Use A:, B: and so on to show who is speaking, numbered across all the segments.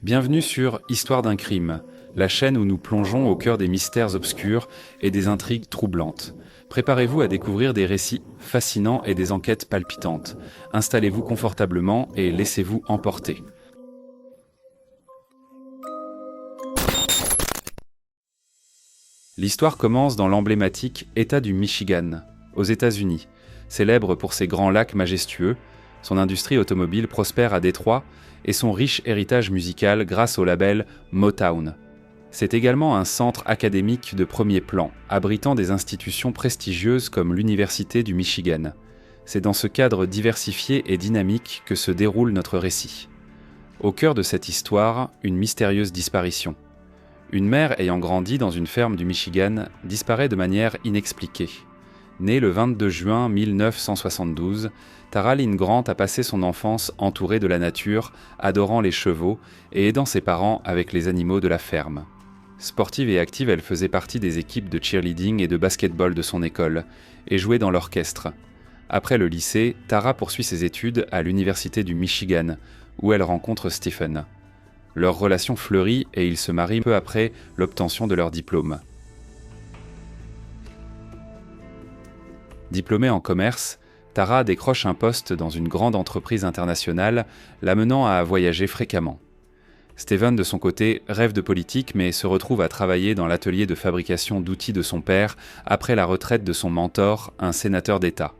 A: Bienvenue sur Histoire d'un crime, la chaîne où nous plongeons au cœur des mystères obscurs et des intrigues troublantes. Préparez-vous à découvrir des récits fascinants et des enquêtes palpitantes. Installez-vous confortablement et laissez-vous emporter. L'histoire commence dans l'emblématique État du Michigan, aux États-Unis. Célèbre pour ses grands lacs majestueux, son industrie automobile prospère à Détroit et son riche héritage musical grâce au label Motown. C'est également un centre académique de premier plan, abritant des institutions prestigieuses comme l'Université du Michigan. C'est dans ce cadre diversifié et dynamique que se déroule notre récit. Au cœur de cette histoire, une mystérieuse disparition. Une mère ayant grandi dans une ferme du Michigan disparaît de manière inexpliquée. Née le 22 juin 1972, Tara Lynn Grant a passé son enfance entourée de la nature, adorant les chevaux et aidant ses parents avec les animaux de la ferme. Sportive et active, elle faisait partie des équipes de cheerleading et de basketball de son école et jouait dans l'orchestre. Après le lycée, Tara poursuit ses études à l'Université du Michigan, où elle rencontre Stephen. Leur relation fleurit et ils se marient peu après l'obtention de leur diplôme. Diplômée en commerce, Tara décroche un poste dans une grande entreprise internationale, l'amenant à voyager fréquemment. Stephen, de son côté, rêve de politique mais se retrouve à travailler dans l'atelier de fabrication d'outils de son père après la retraite de son mentor, un sénateur d'État.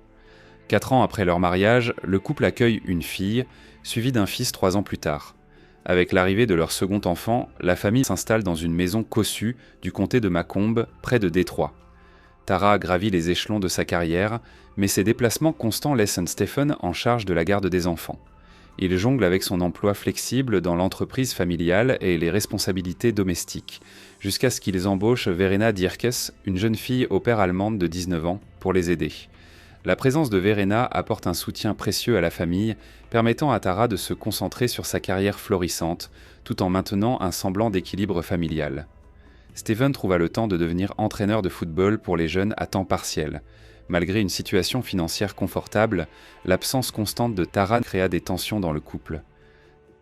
A: 4 ans après leur mariage, le couple accueille une fille, suivie d'un fils 3 ans plus tard. Avec l'arrivée de leur second enfant, la famille s'installe dans une maison cossue du comté de Macomb, près de Détroit. Tara gravit les échelons de sa carrière, mais ses déplacements constants laissent Stephen en charge de la garde des enfants. Il jongle avec son emploi flexible dans l'entreprise familiale et les responsabilités domestiques, jusqu'à ce qu'ils embauchent Verena Dierkes, une jeune fille au pair allemande de 19 ans, pour les aider. La présence de Verena apporte un soutien précieux à la famille, permettant à Tara de se concentrer sur sa carrière florissante, tout en maintenant un semblant d'équilibre familial. Stephen trouva le temps de devenir entraîneur de football pour les jeunes à temps partiel. Malgré une situation financière confortable, l'absence constante de Tara créa des tensions dans le couple.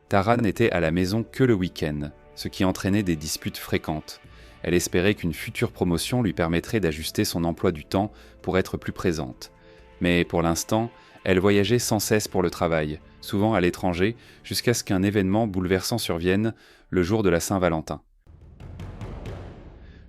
A: Tara n'était à la maison que le week-end, ce qui entraînait des disputes fréquentes. Elle espérait qu'une future promotion lui permettrait d'ajuster son emploi du temps pour être plus présente. Mais pour l'instant, elle voyageait sans cesse pour le travail, souvent à l'étranger, jusqu'à ce qu'un événement bouleversant survienne le jour de la Saint-Valentin.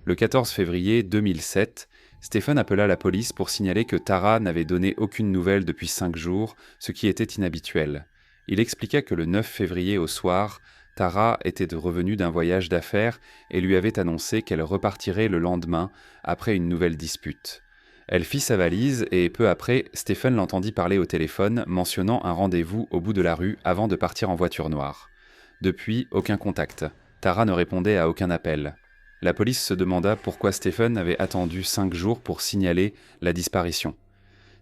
A: Le 14 février 2007, Stephen appela la police pour signaler que Tara n'avait donné aucune nouvelle depuis 5 jours, ce qui était inhabituel. Il expliqua que le 9 février au soir, Tara était revenue d'un voyage d'affaires et lui avait annoncé qu'elle repartirait le lendemain après une nouvelle dispute. Elle fit sa valise et peu après, Stephen l'entendit parler au téléphone, mentionnant un rendez-vous au bout de la rue avant de partir en voiture noire. Depuis, aucun contact. Tara ne répondait à aucun appel. La police se demanda pourquoi Stephen avait attendu 5 jours pour signaler la disparition.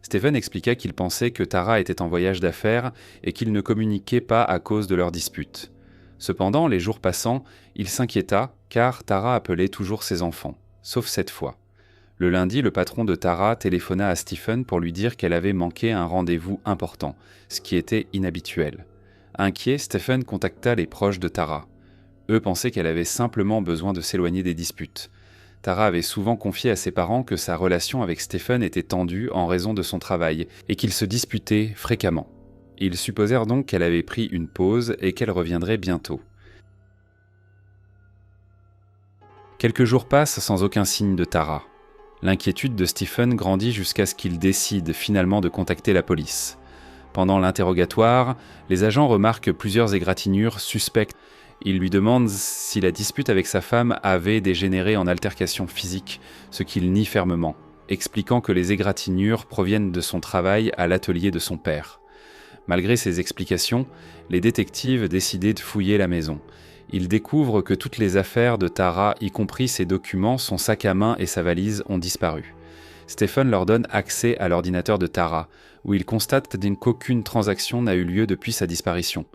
A: Stephen expliqua qu'il pensait que Tara était en voyage d'affaires et qu'il ne communiquait pas à cause de leur dispute. Cependant, les jours passant, il s'inquiéta car Tara appelait toujours ses enfants, sauf cette fois. Le lundi, le patron de Tara téléphona à Stephen pour lui dire qu'elle avait manqué un rendez-vous important, ce qui était inhabituel. Inquiet, Stephen contacta les proches de Tara. Eux pensaient qu'elle avait simplement besoin de s'éloigner des disputes. Tara avait souvent confié à ses parents que sa relation avec Stephen était tendue en raison de son travail et qu'ils se disputaient fréquemment. Ils supposèrent donc qu'elle avait pris une pause et qu'elle reviendrait bientôt. Quelques jours passent sans aucun signe de Tara. L'inquiétude de Stephen grandit jusqu'à ce qu'il décide finalement de contacter la police. Pendant l'interrogatoire, les agents remarquent plusieurs égratignures suspectes. Ils lui demandent si la dispute avec sa femme avait dégénéré en altercation physique, ce qu'il nie fermement, expliquant que les égratignures proviennent de son travail à l'atelier de son père. Malgré ces explications, les détectives décident de fouiller la maison. Ils découvrent que toutes les affaires de Tara, y compris ses documents, son sac à main et sa valise, ont disparu. Stephen leur donne accès à l'ordinateur de Tara, où ils constatent qu'aucune transaction n'a eu lieu depuis sa disparition.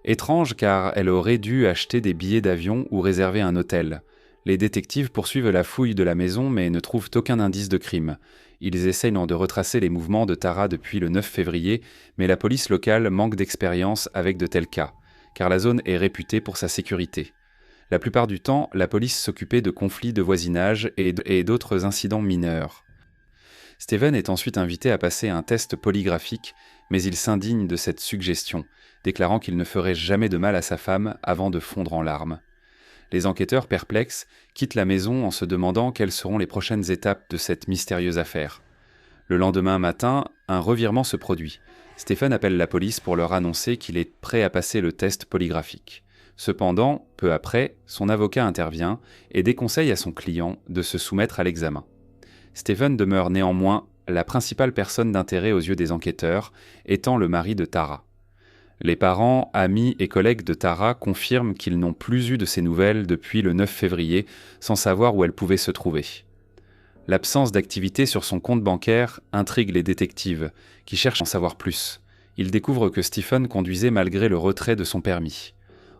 A: Étrange car elle aurait dû acheter des billets d'avion ou réserver un hôtel. Les détectives poursuivent la fouille de la maison mais ne trouvent aucun indice de crime. Ils essayent de retracer les mouvements de Tara depuis le 9 février, mais la police locale manque d'expérience avec de tels cas. car la zone est réputée pour sa sécurité. La plupart du temps, la police s'occupait de conflits de voisinage et d'autres incidents mineurs. Steven est ensuite invité à passer un test polygraphique, mais il s'indigne de cette suggestion, déclarant qu'il ne ferait jamais de mal à sa femme avant de fondre en larmes. Les enquêteurs, perplexes, quittent la maison en se demandant quelles seront les prochaines étapes de cette mystérieuse affaire. Le lendemain matin, un revirement se produit. Stephen appelle la police pour leur annoncer qu'il est prêt à passer le test polygraphique. Cependant, peu après, son avocat intervient et déconseille à son client de se soumettre à l'examen. Stephen demeure néanmoins la principale personne d'intérêt aux yeux des enquêteurs, étant le mari de Tara. Les parents, amis et collègues de Tara confirment qu'ils n'ont plus eu de ses nouvelles depuis le 9 février, sans savoir où elle pouvait se trouver. L'absence d'activité sur son compte bancaire intrigue les détectives, qui cherchent à en savoir plus. Ils découvrent que Stephen conduisait malgré le retrait de son permis.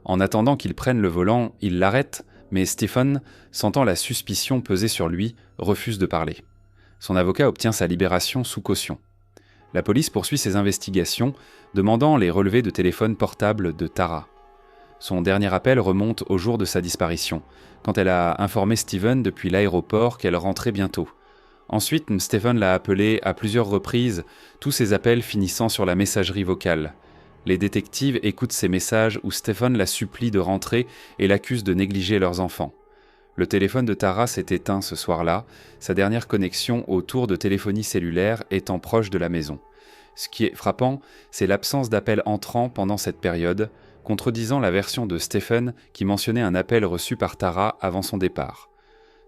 A: En attendant qu'il prenne le volant, ils l'arrêtent, mais Stephen, sentant la suspicion peser sur lui, refuse de parler. Son avocat obtient sa libération sous caution. La police poursuit ses investigations, demandant les relevés de téléphone portable de Tara. Son dernier appel remonte au jour de sa disparition, quand elle a informé Stephen depuis l'aéroport qu'elle rentrait bientôt. Ensuite, Stephen l'a appelée à plusieurs reprises, tous ses appels finissant sur la messagerie vocale. Les détectives écoutent ces messages où Stephen la supplie de rentrer et l'accuse de négliger leurs enfants. Le téléphone de Tara s'est éteint ce soir-là, sa dernière connexion au tour de téléphonie cellulaire étant proche de la maison. Ce qui est frappant, c'est l'absence d'appels entrants pendant cette période, contredisant la version de Stephen qui mentionnait un appel reçu par Tara avant son départ.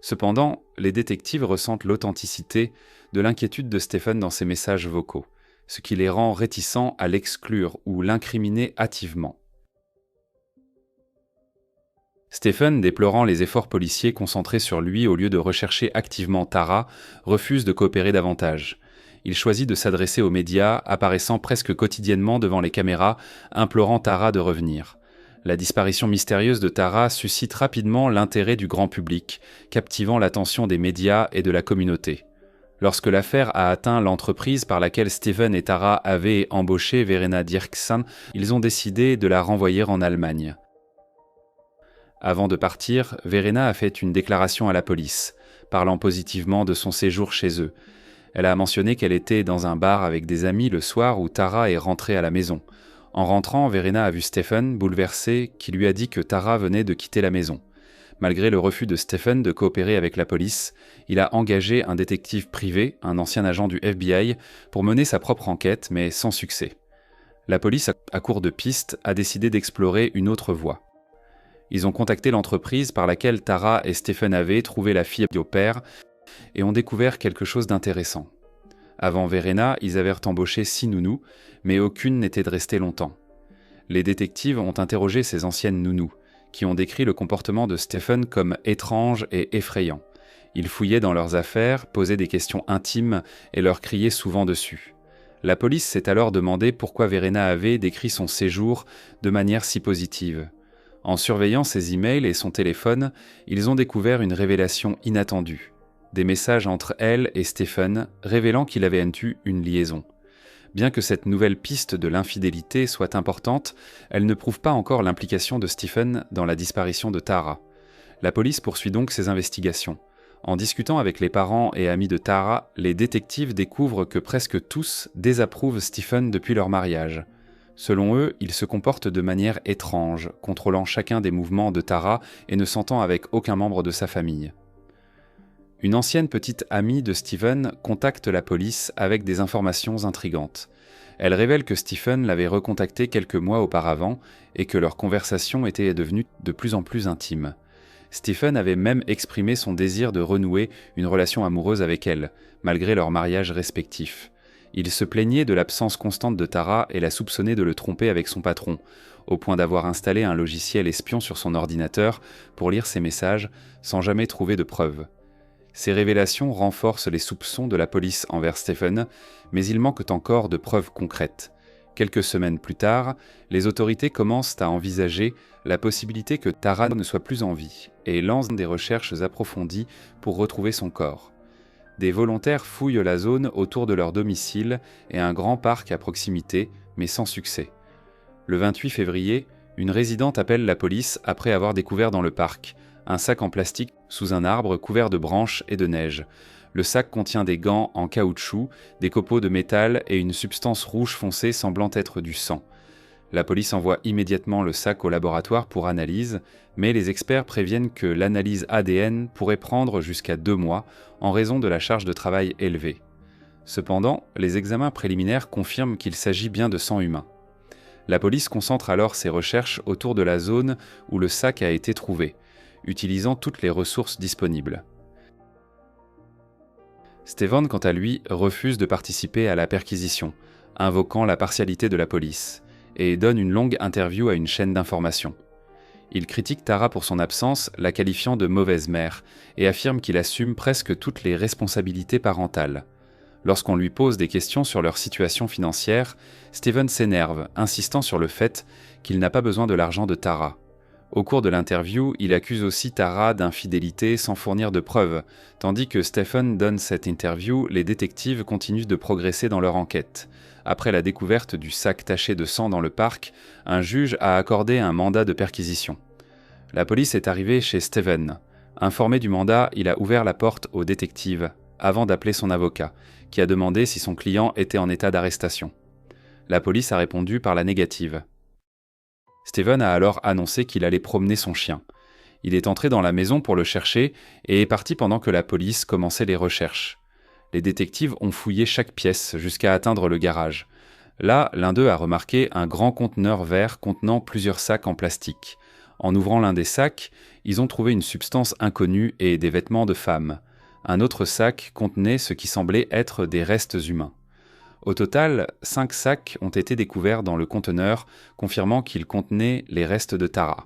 A: Cependant, les détectives ressentent l'authenticité de l'inquiétude de Stephen dans ses messages vocaux, ce qui les rend réticents à l'exclure ou l'incriminer hâtivement. Stephen, déplorant les efforts policiers concentrés sur lui au lieu de rechercher activement Tara, refuse de coopérer davantage. Il choisit de s'adresser aux médias, apparaissant presque quotidiennement devant les caméras, implorant Tara de revenir. La disparition mystérieuse de Tara suscite rapidement l'intérêt du grand public, captivant l'attention des médias et de la communauté. Lorsque l'affaire a atteint l'entreprise par laquelle Stephen et Tara avaient embauché Verena Dirksen, ils ont décidé de la renvoyer en Allemagne. Avant de partir, Verena a fait une déclaration à la police, parlant positivement de son séjour chez eux. Elle a mentionné qu'elle était dans un bar avec des amis le soir où Tara est rentrée à la maison. En rentrant, Verena a vu Stephen, bouleversé, qui lui a dit que Tara venait de quitter la maison. Malgré le refus de Stephen de coopérer avec la police, il a engagé un détective privé, un ancien agent du FBI, pour mener sa propre enquête, mais sans succès. La police, à court de pistes, a décidé d'explorer une autre voie. Ils ont contacté l'entreprise par laquelle Tara et Stephen avaient trouvé la fille au père et ont découvert quelque chose d'intéressant. Avant Verena, ils avaient embauché 6 nounous, mais aucune n'était restée longtemps. Les détectives ont interrogé ces anciennes nounous, qui ont décrit le comportement de Stephen comme étrange et effrayant. Ils fouillaient dans leurs affaires, posaient des questions intimes et leur criaient souvent dessus. La police s'est alors demandé pourquoi Verena avait décrit son séjour de manière si positive. En surveillant ses emails et son téléphone, ils ont découvert une révélation inattendue. Des messages entre elle et Stephen révélant qu'il avait eu une liaison. Bien que cette nouvelle piste de l'infidélité soit importante, elle ne prouve pas encore l'implication de Stephen dans la disparition de Tara. La police poursuit donc ses investigations. En discutant avec les parents et amis de Tara, les détectives découvrent que presque tous désapprouvent Stephen depuis leur mariage. Selon eux, il se comporte de manière étrange, contrôlant chacun des mouvements de Tara et ne s'entend avec aucun membre de sa famille. Une ancienne petite amie de Stephen contacte la police avec des informations intrigantes. Elle révèle que Stephen l'avait recontacté quelques mois auparavant et que leur conversation était devenue de plus en plus intime. Stephen avait même exprimé son désir de renouer une relation amoureuse avec elle, malgré leur mariage respectif. Il se plaignait de l'absence constante de Tara et la soupçonnait de le tromper avec son patron, au point d'avoir installé un logiciel espion sur son ordinateur pour lire ses messages sans jamais trouver de preuves. Ces révélations renforcent les soupçons de la police envers Stephen, mais il manque encore de preuves concrètes. Quelques semaines plus tard, les autorités commencent à envisager la possibilité que Tara ne soit plus en vie et lancent des recherches approfondies pour retrouver son corps. Des volontaires fouillent la zone autour de leur domicile et un grand parc à proximité, mais sans succès. Le 28 février, une résidente appelle la police après avoir découvert dans le parc un sac en plastique sous un arbre couvert de branches et de neige. Le sac contient des gants en caoutchouc, des copeaux de métal et une substance rouge foncé semblant être du sang. La police envoie immédiatement le sac au laboratoire pour analyse, mais les experts préviennent que l'analyse ADN pourrait prendre jusqu'à 2 mois en raison de la charge de travail élevée. Cependant, les examens préliminaires confirment qu'il s'agit bien de sang humain. La police concentre alors ses recherches autour de la zone où le sac a été trouvé, utilisant toutes les ressources disponibles. Stephen, quant à lui, refuse de participer à la perquisition, invoquant la partialité de la police, et donne une longue interview à une chaîne d'information. Il critique Tara pour son absence, la qualifiant de mauvaise mère, et affirme qu'il assume presque toutes les responsabilités parentales. Lorsqu'on lui pose des questions sur leur situation financière, Stephen s'énerve, insistant sur le fait qu'il n'a pas besoin de l'argent de Tara. Au cours de l'interview, il accuse aussi Tara d'infidélité sans fournir de preuves, tandis que Stephen donne cette interview, les détectives continuent de progresser dans leur enquête. Après la découverte du sac taché de sang dans le parc, un juge a accordé un mandat de perquisition. La police est arrivée chez Stephen. Informé du mandat, il a ouvert la porte aux détectives, avant d'appeler son avocat, qui a demandé si son client était en état d'arrestation. La police a répondu par la négative. Stephen a alors annoncé qu'il allait promener son chien. Il est entré dans la maison pour le chercher et est parti pendant que la police commençait les recherches. Les détectives ont fouillé chaque pièce jusqu'à atteindre le garage. Là, l'un d'eux a remarqué un grand conteneur vert contenant plusieurs sacs en plastique. En ouvrant l'un des sacs, ils ont trouvé une substance inconnue et des vêtements de femme. Un autre sac contenait ce qui semblait être des restes humains. Au total, 5 sacs ont été découverts dans le conteneur, confirmant qu'ils contenaient les restes de Tara.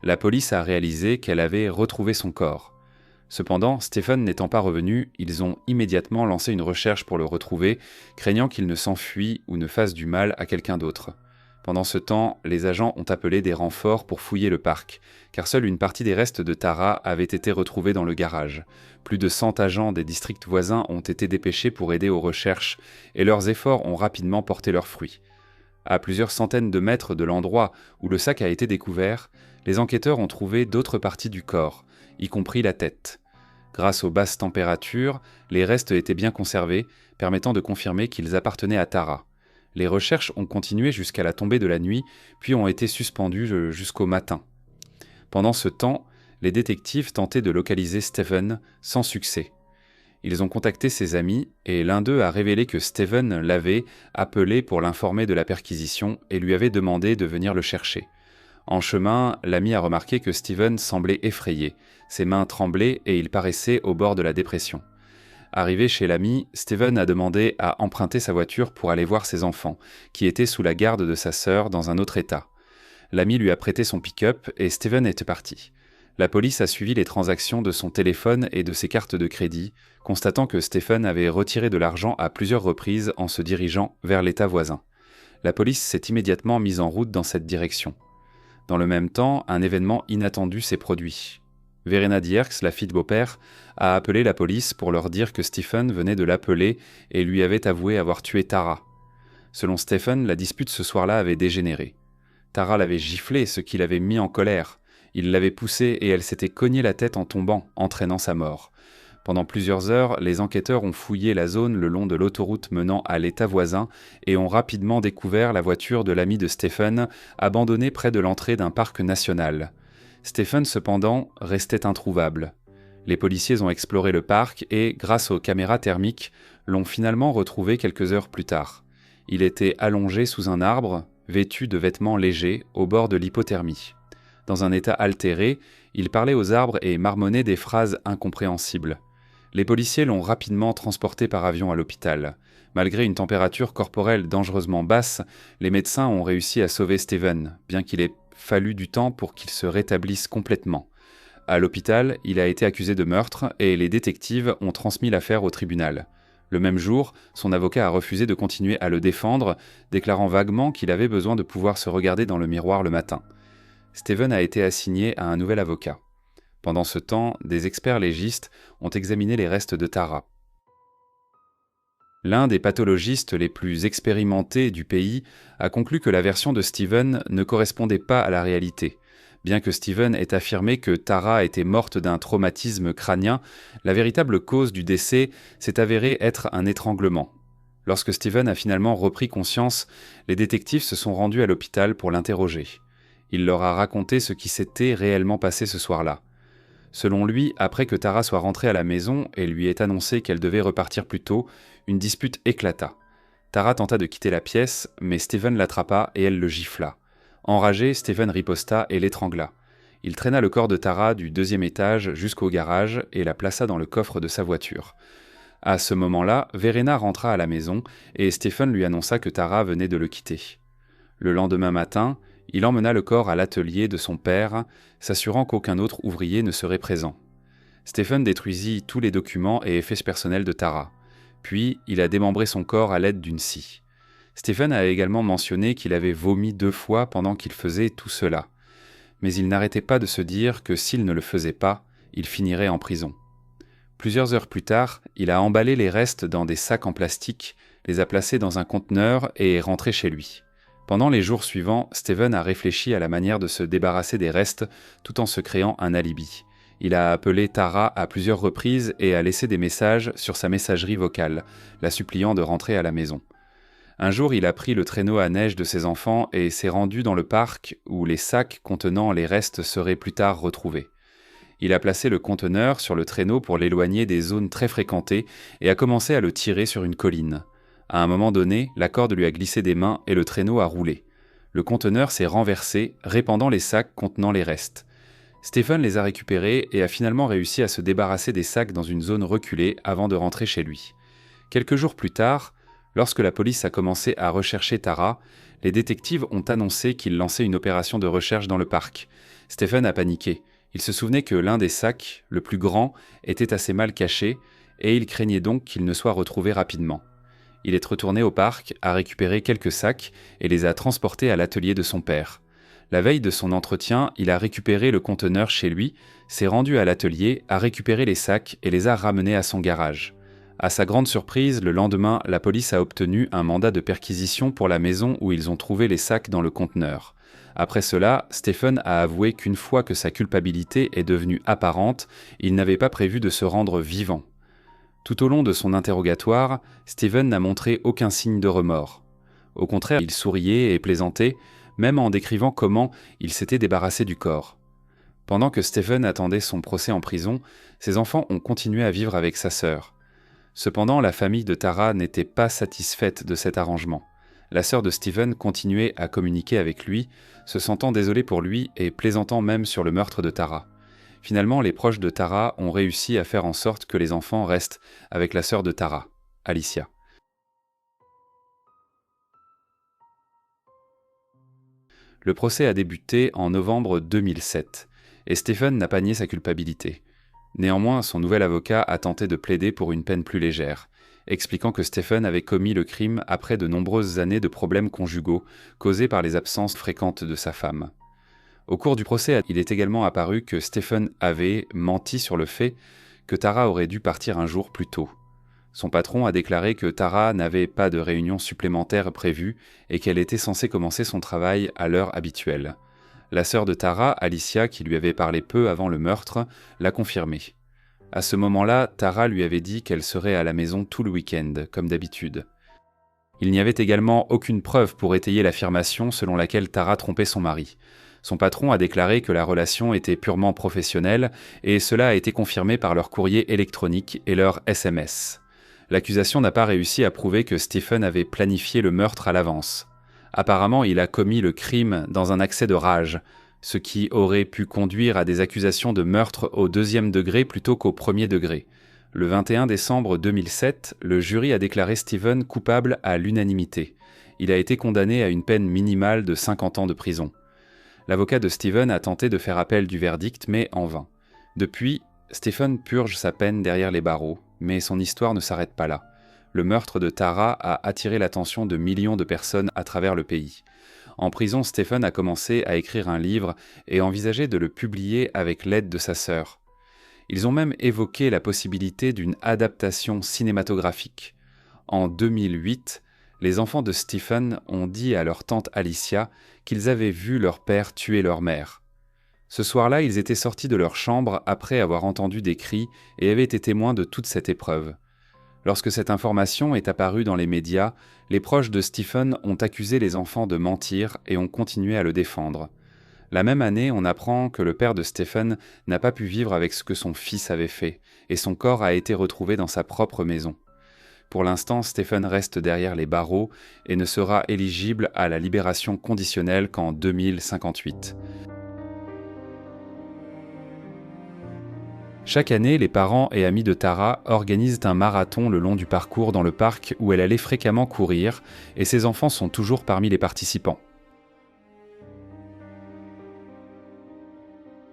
A: La police a réalisé qu'elle avait retrouvé son corps. Cependant, Stephen n'étant pas revenu, ils ont immédiatement lancé une recherche pour le retrouver, craignant qu'il ne s'enfuit ou ne fasse du mal à quelqu'un d'autre. Pendant ce temps, les agents ont appelé des renforts pour fouiller le parc, car seule une partie des restes de Tara avait été retrouvée dans le garage. Plus de 100 agents des districts voisins ont été dépêchés pour aider aux recherches, et leurs efforts ont rapidement porté leurs fruits. À plusieurs centaines de mètres de l'endroit où le sac a été découvert, les enquêteurs ont trouvé d'autres parties du corps, y compris la tête. Grâce aux basses températures, les restes étaient bien conservés, permettant de confirmer qu'ils appartenaient à Tara. Les recherches ont continué jusqu'à la tombée de la nuit, puis ont été suspendues jusqu'au matin. Pendant ce temps, les détectives tentaient de localiser Stephen sans succès. Ils ont contacté ses amis et l'un d'eux a révélé que Stephen l'avait appelé pour l'informer de la perquisition et lui avait demandé de venir le chercher. En chemin, l'ami a remarqué que Stephen semblait effrayé, ses mains tremblaient et il paraissait au bord de la dépression. Arrivé chez l'ami, Stephen a demandé à emprunter sa voiture pour aller voir ses enfants, qui étaient sous la garde de sa sœur dans un autre état. L'ami lui a prêté son pick-up et Stephen était parti. La police a suivi les transactions de son téléphone et de ses cartes de crédit, constatant que Stephen avait retiré de l'argent à plusieurs reprises en se dirigeant vers l'état voisin. La police s'est immédiatement mise en route dans cette direction. Dans le même temps, un événement inattendu s'est produit. Verena Dierks, la fille de beau-père, a appelé la police pour leur dire que Stephen venait de l'appeler et lui avait avoué avoir tué Tara. Selon Stephen, la dispute ce soir-là avait dégénéré. Tara l'avait giflé, ce qui l'avait mis en colère. Il l'avait poussée et elle s'était cognée la tête en tombant, entraînant sa mort. Pendant plusieurs heures, les enquêteurs ont fouillé la zone le long de l'autoroute menant à l'état voisin et ont rapidement découvert la voiture de l'ami de Stephen, abandonnée près de l'entrée d'un parc national. Stephen, cependant, restait introuvable. Les policiers ont exploré le parc et, grâce aux caméras thermiques, l'ont finalement retrouvé quelques heures plus tard. Il était allongé sous un arbre, vêtu de vêtements légers, au bord de l'hypothermie. Dans un état altéré, il parlait aux arbres et marmonnait des phrases incompréhensibles. Les policiers l'ont rapidement transporté par avion à l'hôpital. Malgré une température corporelle dangereusement basse, les médecins ont réussi à sauver Stephen, bien qu'il ait fallu du temps pour qu'il se rétablisse complètement. À l'hôpital, il a été accusé de meurtre et les détectives ont transmis l'affaire au tribunal. Le même jour, son avocat a refusé de continuer à le défendre, déclarant vaguement qu'il avait besoin de pouvoir se regarder dans le miroir le matin. Stephen a été assigné à un nouvel avocat. Pendant ce temps, des experts légistes ont examiné les restes de Tara. L'un des pathologistes les plus expérimentés du pays a conclu que la version de Steven ne correspondait pas à la réalité. Bien que Steven ait affirmé que Tara était morte d'un traumatisme crânien, la véritable cause du décès s'est avérée être un étranglement. Lorsque Steven a finalement repris conscience, les détectives se sont rendus à l'hôpital pour l'interroger. Il leur a raconté ce qui s'était réellement passé ce soir-là. Selon lui, après que Tara soit rentrée à la maison et lui ait annoncé qu'elle devait repartir plus tôt, une dispute éclata. Tara tenta de quitter la pièce, mais Steven l'attrapa et elle le gifla. Enragé, Steven riposta et l'étrangla. Il traîna le corps de Tara du 2e étage jusqu'au garage et la plaça dans le coffre de sa voiture. À ce moment-là, Verena rentra à la maison et Stephen lui annonça que Tara venait de le quitter. Le lendemain matin, il emmena le corps à l'atelier de son père, s'assurant qu'aucun autre ouvrier ne serait présent. Stephen détruisit tous les documents et effets personnels de Tara. Puis, il a démembré son corps à l'aide d'une scie. Stephen a également mentionné qu'il avait vomi 2 fois pendant qu'il faisait tout cela. Mais il n'arrêtait pas de se dire que s'il ne le faisait pas, il finirait en prison. Plusieurs heures plus tard, il a emballé les restes dans des sacs en plastique, les a placés dans un conteneur et est rentré chez lui. Pendant les jours suivants, Steven a réfléchi à la manière de se débarrasser des restes tout en se créant un alibi. Il a appelé Tara à plusieurs reprises et a laissé des messages sur sa messagerie vocale, la suppliant de rentrer à la maison. Un jour, il a pris le traîneau à neige de ses enfants et s'est rendu dans le parc où les sacs contenant les restes seraient plus tard retrouvés. Il a placé le conteneur sur le traîneau pour l'éloigner des zones très fréquentées et a commencé à le tirer sur une colline. À un moment donné, la corde lui a glissé des mains et le traîneau a roulé. Le conteneur s'est renversé, répandant les sacs contenant les restes. Stephen les a récupérés et a finalement réussi à se débarrasser des sacs dans une zone reculée avant de rentrer chez lui. Quelques jours plus tard, lorsque la police a commencé à rechercher Tara, les détectives ont annoncé qu'ils lançaient une opération de recherche dans le parc. Stephen a paniqué. Il se souvenait que l'un des sacs, le plus grand, était assez mal caché et il craignait donc qu'il ne soit retrouvé rapidement. Il est retourné au parc, a récupéré quelques sacs et les a transportés à l'atelier de son père. La veille de son entretien, il a récupéré le conteneur chez lui, s'est rendu à l'atelier, a récupéré les sacs et les a ramenés à son garage. À sa grande surprise, le lendemain, la police a obtenu un mandat de perquisition pour la maison où ils ont trouvé les sacs dans le conteneur. Après cela, Stephen a avoué qu'une fois que sa culpabilité est devenue apparente, il n'avait pas prévu de se rendre vivant. Tout au long de son interrogatoire, Stephen n'a montré aucun signe de remords. Au contraire, il souriait et plaisantait, même en décrivant comment il s'était débarrassé du corps. Pendant que Stephen attendait son procès en prison, ses enfants ont continué à vivre avec sa sœur. Cependant, la famille de Tara n'était pas satisfaite de cet arrangement. La sœur de Stephen continuait à communiquer avec lui, se sentant désolée pour lui et plaisantant même sur le meurtre de Tara. Finalement, les proches de Tara ont réussi à faire en sorte que les enfants restent avec la sœur de Tara, Alicia. Le procès a débuté en novembre 2007, et Stephen n'a pas nié sa culpabilité. Néanmoins, son nouvel avocat a tenté de plaider pour une peine plus légère, expliquant que Stephen avait commis le crime après de nombreuses années de problèmes conjugaux causés par les absences fréquentes de sa femme. Au cours du procès, il est également apparu que Stephen avait menti sur le fait que Tara aurait dû partir un jour plus tôt. Son patron a déclaré que Tara n'avait pas de réunion supplémentaire prévue et qu'elle était censée commencer son travail à l'heure habituelle. La sœur de Tara, Alicia, qui lui avait parlé peu avant le meurtre, l'a confirmé. À ce moment-là, Tara lui avait dit qu'elle serait à la maison tout le week-end, comme d'habitude. Il n'y avait également aucune preuve pour étayer l'affirmation selon laquelle Tara trompait son mari. Son patron a déclaré que la relation était purement professionnelle et cela a été confirmé par leur courrier électronique et leur SMS. L'accusation n'a pas réussi à prouver que Stephen avait planifié le meurtre à l'avance. Apparemment, il a commis le crime dans un accès de rage, ce qui aurait pu conduire à des accusations de meurtre au 2e degré plutôt qu'au 1er degré. Le 21 décembre 2007, le jury a déclaré Stephen coupable à l'unanimité. Il a été condamné à une peine minimale de 50 ans de prison. L'avocat de Stephen a tenté de faire appel du verdict, mais en vain. Depuis, Stephen purge sa peine derrière les barreaux, mais son histoire ne s'arrête pas là. Le meurtre de Tara a attiré l'attention de millions de personnes à travers le pays. En prison, Stephen a commencé à écrire un livre et envisageait de le publier avec l'aide de sa sœur. Ils ont même évoqué la possibilité d'une adaptation cinématographique. En 2008, les enfants de Stephen ont dit à leur tante Alicia qu'ils avaient vu leur père tuer leur mère. Ce soir-là, ils étaient sortis de leur chambre après avoir entendu des cris et avaient été témoins de toute cette épreuve. Lorsque cette information est apparue dans les médias, les proches de Stephen ont accusé les enfants de mentir et ont continué à le défendre. La même année, on apprend que le père de Stephen n'a pas pu vivre avec ce que son fils avait fait, et son corps a été retrouvé dans sa propre maison. Pour l'instant, Stephen reste derrière les barreaux et ne sera éligible à la libération conditionnelle qu'en 2058. Chaque année, les parents et amis de Tara organisent un marathon le long du parcours dans le parc où elle allait fréquemment courir, et ses enfants sont toujours parmi les participants.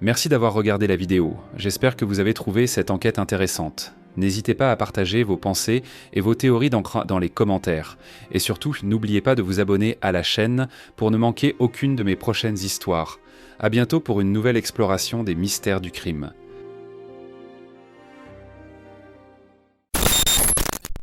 A: Merci d'avoir regardé la vidéo. J'espère que vous avez trouvé cette enquête intéressante. N'hésitez pas à partager vos pensées et vos théories dans les commentaires. Et surtout, n'oubliez pas de vous abonner à la chaîne pour ne manquer aucune de mes prochaines histoires. À bientôt pour une nouvelle exploration des mystères du crime.